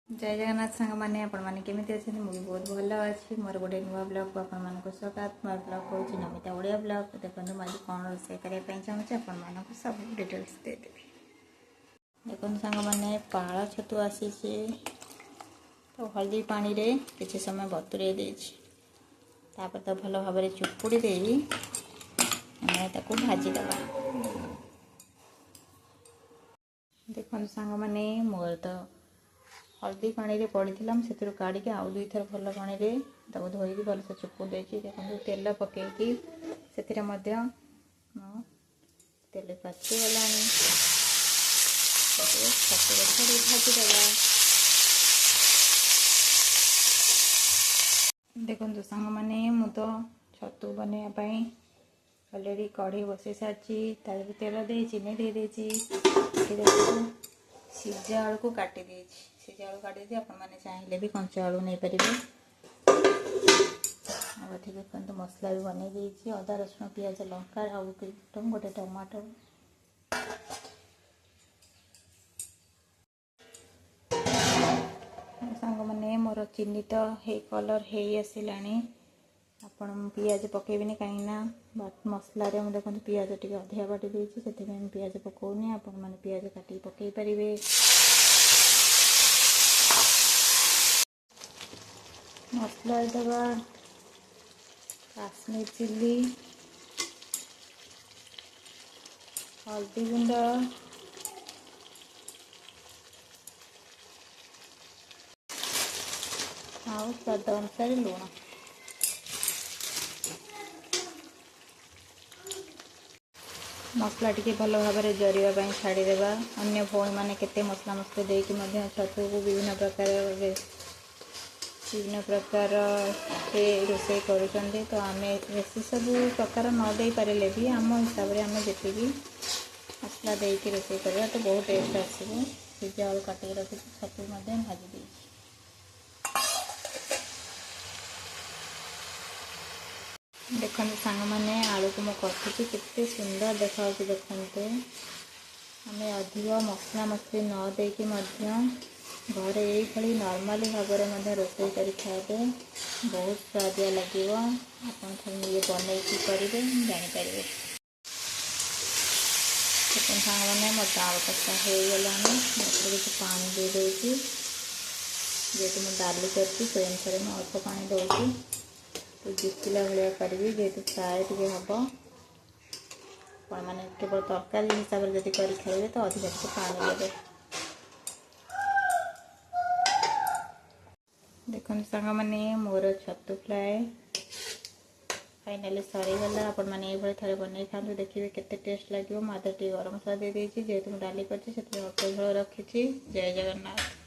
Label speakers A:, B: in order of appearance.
A: जय जगन्नाथ सांग मैंने आपण मैंने केमी अच्छे मुझे बहुत भल अच्छी मोर गोटे नुआ ब्लॉग को आपण स्वागत मोर ब्लॉग कौन नमिता ओडिया ब्लॉग देखो मुझे कौन रोसे करने चाहूँगी आपण सब डिटेल्स देदेवी। देखो सांग मैंने पाଳ छतु आसी तो हल्दी पानी रे किसी समय बतुरे देपर तो भल भाव चुपुड़ी दे भाजीदे। देखो सांग मैंने मोर तो हल्दी पानी रे पड़ी से काढ़ी आउ दुई थर भल पानी रे धोईकी भलसे चुपुड़ देखो तेल पकईकि से तेल पचिगला भाजीदे। देखो सांग मैंने मु तो छतु बनवाई अलरेडी कढ़ी बसई सारी तेल दे चीनी दे सीझा आलू को काटी देछि। सीझा आलू काटी दी आपण मैंने चाहिए भी कंचा आलू नहीं पारे। देखते मसला भी बन देछि अदा रसुण पियाज लंका आउ गोटे टमाटो सांग मैंने मोर चीनी तो हे कलर हे आसिलानी आपण पियाज पकेबनी कहीं मसला देखो पियाज टे अधिका बाटी देछि से पियाज पकाउनी आपण मैंने पियाज काटी पकई पारे। मसला दबा काश्मीर चिल्ली हल्दी गुंड आउ स्वाद अनुसार लुण। मसला टी भल भाव में जरिया छाड़देवा। अन्य भौणी मैंने केते मसला मसला देकी छतु को विभिन्न प्रकार से रोषे करुँच तो आम बेसी सब प्रकार न दे पारे भी आम हिसाब से आम जी मसला देकी रोषे करवा तो बहुत टेस्ट आसो। सीझा आलू काटिक रखी छतु भाजी दे। देखो सांग मैंने आलू को मुझे केते सुंदर देखा देखते आम अधिक मसला मसली न देकी घरे यही नॉर्मली भाव में रोषे कर खाए बहुत स्वादिया लगे। आपन ये बनईकी करेंगे जानीपर। सांग मैंने मोर आलू कषा हो गला किसी पानी दे दूसरी जेहेतु मुझे डाली कर अनुसार मैं अल्प पानी दूसरी तो जितिला भाया करी जेहेतु फ्राए टे हम मैंने केवल तरकारी हिसाब से जब कर खाइबे तो अधिक पानी देवे। देखो सांग मैंने मोर छतु फ्राए फाइनाली सरीगला। आपण मैंने ये थे बनई खाते देखिए केते टेस्ट लगे। मैं टी गरम मसला दे जेहेतु डाली कर अल्प झोल रखी। जय जगन्नाथ।